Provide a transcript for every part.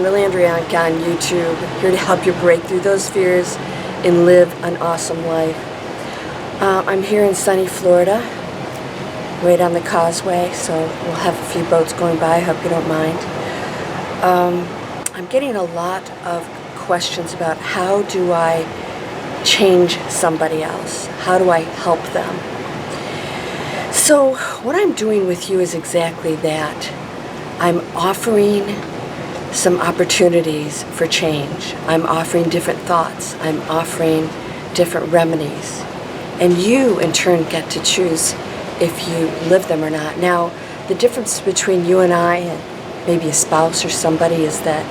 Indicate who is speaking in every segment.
Speaker 1: Landria Onkka on YouTube, here to help you break through those fears and live an awesome life. I'm here in sunny Florida, right on the causeway, so we'll have a few boats going by. I hope you don't mind. I'm getting a lot of questions about how do I change somebody else? How do I help them? So what I'm doing with you is exactly that. I'm offering some opportunities for change. I'm offering different thoughts. I'm offering different remedies. And you, in turn, get to choose if you live them or not. Now, the difference between you and I and maybe a spouse or somebody is that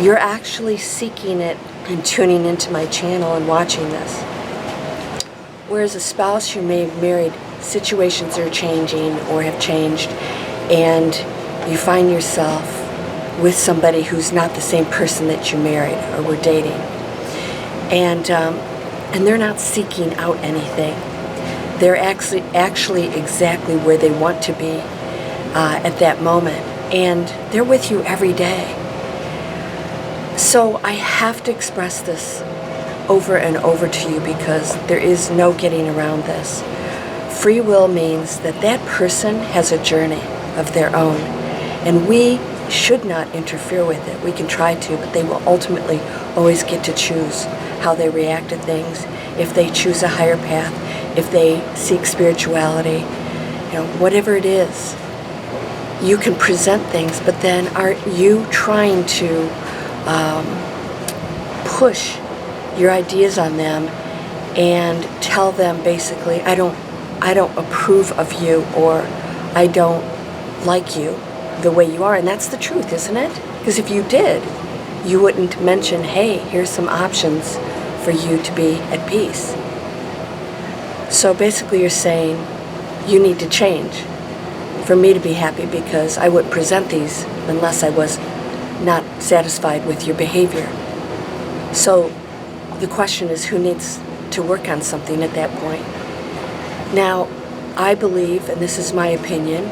Speaker 1: you're actually seeking it and tuning into my channel and watching this. Whereas a spouse, you may have married, situations are changing or have changed, and you find yourself with somebody who's not the same person that you married or were dating. And they're not seeking out anything. They're actually exactly where they want to be at that moment. And they're with you every day. So I have to express this over and over to you because there is no getting around this. Free will means that that person has a journey of their own, and we should not interfere with it. We can try to, but they will ultimately always get to choose how they react to things, if they choose a higher path, if they seek spirituality, whatever it is. You can present things, but then are you trying to push your ideas on them and tell them basically, I don't approve of you, or I don't like you the way you are? And that's the truth, isn't it? Because if you did, you wouldn't mention, hey, here's some options for you to be at peace. So basically you're saying you need to change for me to be happy, because I wouldn't present these unless I was not satisfied with your behavior. So the question is, who needs to work on something at that point? Now, I believe, and this is my opinion,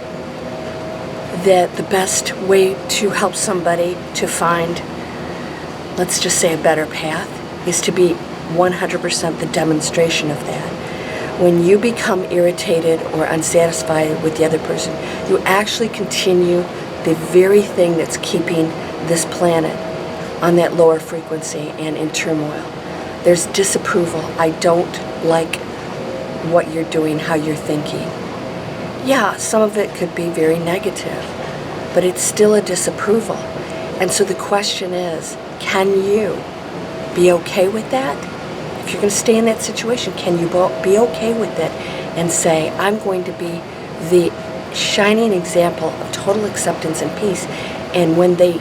Speaker 1: that the best way to help somebody to find, let's just say, a better path is to be 100% the demonstration of that. When you become irritated or unsatisfied with the other person, you actually continue the very thing that's keeping this planet on that lower frequency and in turmoil. There's disapproval. I don't like what you're doing, how you're thinking. Yeah, some of it could be very negative, but it's still a disapproval. And so the question is, can you be okay with that? If you're going to stay in that situation, can you be okay with it and say, I'm going to be the shining example of total acceptance and peace? And when they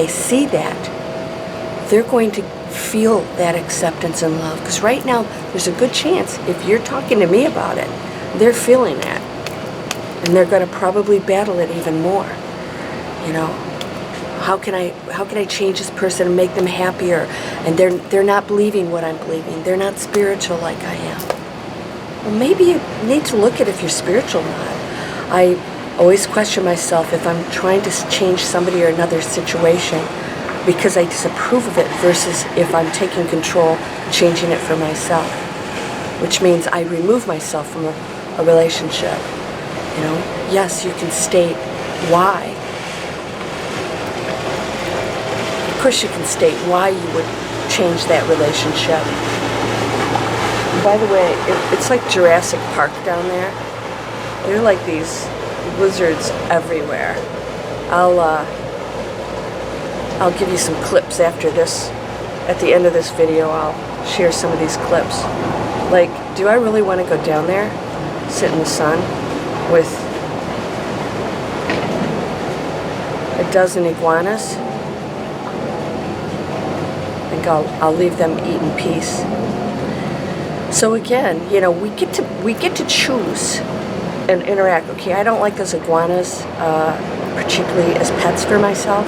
Speaker 1: see that, they're going to feel that acceptance and love. Because right now, there's a good chance, if you're talking to me about it, they're feeling that. And they're going to probably battle it even more. How can I change this person and make them happier? And they're not believing what I'm believing. They're not spiritual like I am. Well, maybe you need to look at if you're spiritual or not. I always question myself if I'm trying to change somebody or another situation because I disapprove of it, versus if I'm taking control, changing it for myself, which means I remove myself from a relationship. Yes, you can state why. Of course you can state why you would change that relationship. And by the way, it's like Jurassic Park down there. There are like these lizards everywhere. I'll give you some clips after this. At the end of this video, I'll share some of these clips. Like, do I really want to go down there, sit in the sun with a dozen iguanas? I think I'll leave them eat in peace. So again, we get to choose and interact. Okay, I don't like those iguanas, particularly as pets for myself.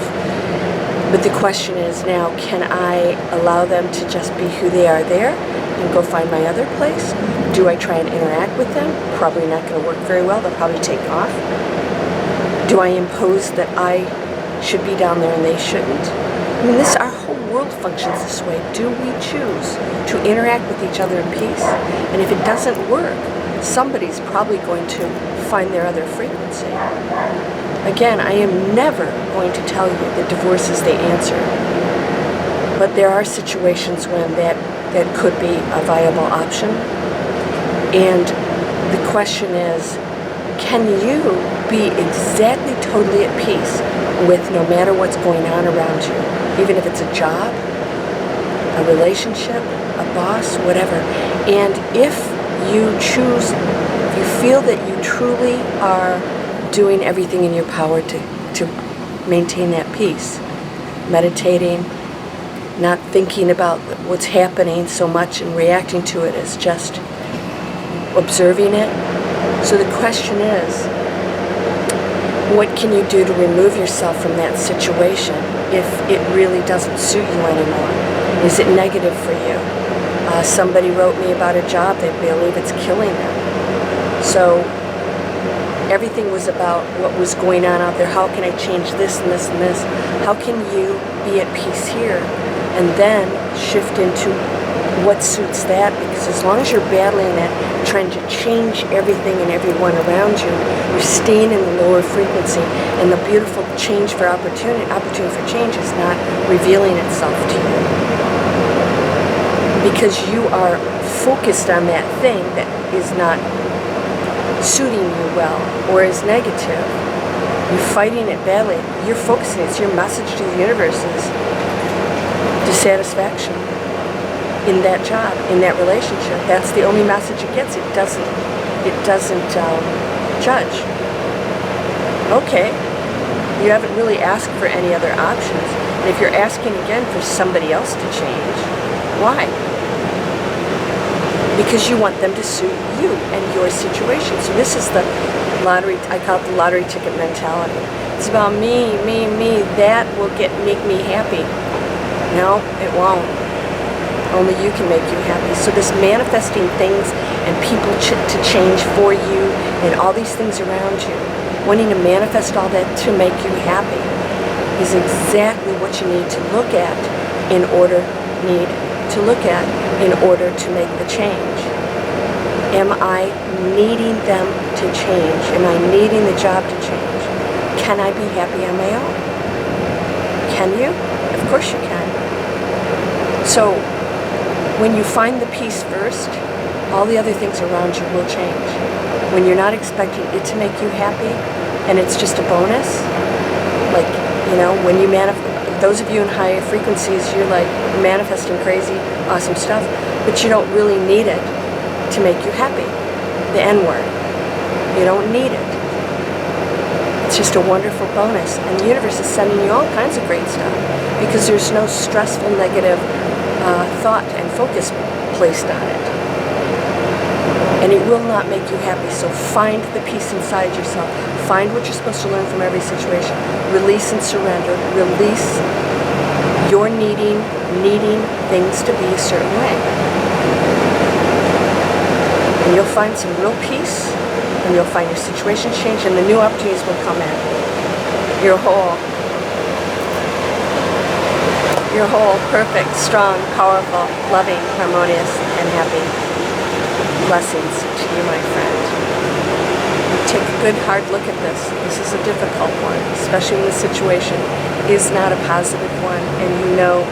Speaker 1: But the question is now, can I allow them to just be who they are there and go find my other place? Do I try and interact with them? Probably not going to work very well. They'll probably take off. Do I impose that I should be down there and they shouldn't. I mean, our whole world functions this way. Do we choose to interact with each other in peace? And if it doesn't work, somebody's probably going to find their other frequency. Again, I am never going to tell you that divorce is the answer. But there are situations when that could be a viable option. And the question is, can you be exactly totally at peace with no matter what's going on around you, even if it's a job, a relationship, a boss, whatever. And if you choose, if you feel that you truly are doing everything in your power to maintain that peace, meditating, not thinking about what's happening so much and reacting to it as just observing it. So the question is, what can you do to remove yourself from that situation if it really doesn't suit you anymore? Is it negative for you? Somebody wrote me about a job they believe it's killing them. So everything was about what was going on out there. How can I change this and this and this? How can you be at peace here? And then shift into what suits that, because as long as you're battling that, trying to change everything and everyone around you, you're staying in the lower frequency, and the beautiful change for opportunity for change is not revealing itself to you. Because you are focused on that thing that is not suiting you well or is negative. You're fighting it badly. You're focusing. It's your message to the universe is dissatisfaction in that job, in that relationship. That's the only message it gets. It doesn't judge. Okay, you haven't really asked for any other options. And if you're asking again for somebody else to change, why? Because you want them to suit you and your situation. So this is the lottery, I call it the lottery ticket mentality. It's about me. That will make me happy. No, it won't. Only you can make you happy. So this manifesting things and people to change for you and all these things around you, wanting to manifest all that to make you happy, is exactly what you need to look at in order to make the change. Am I needing them to change? Am I needing the job to change? Can I be happy on my own? Can you? Of course you can. So when you find the peace first, all the other things around you will change. When you're not expecting it to make you happy and it's just a bonus, like, when you those of you in higher frequencies, you're like manifesting crazy, awesome stuff, but you don't really need it to make you happy. The N word. You don't need it. It's just a wonderful bonus. And the universe is sending you all kinds of great stuff because there's no stressful, negative thought and focus placed on it. And it will not make you happy. So find the peace inside yourself. Find what you're supposed to learn from every situation. Release and surrender. Release your needing things to be a certain way. And you'll find some real peace, and you'll find your situation change, and the new opportunities will come in. You're whole, perfect, strong, powerful, loving, harmonious, and happy. Blessings to you, my friend. Take a good hard look at this. This is a difficult one, especially when the situation is not a positive one and you know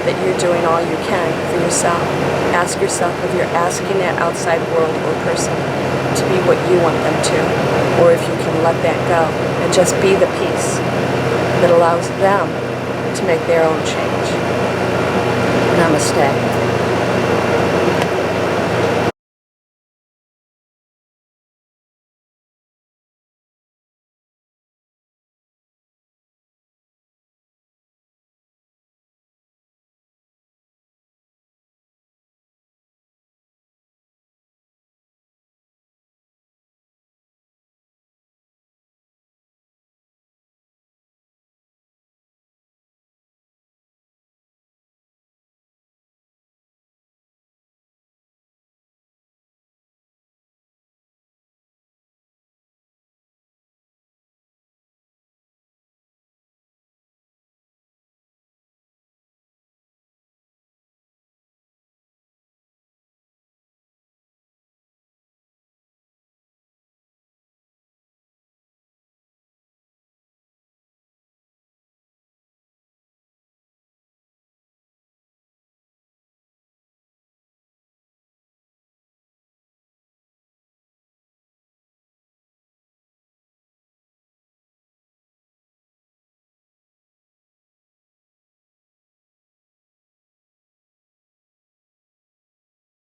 Speaker 1: that you're doing all you can for yourself. Ask yourself if you're asking that outside world or person to be what you want them to, or if you can let that go and just be the peace that allows them to make their own change. Namaste.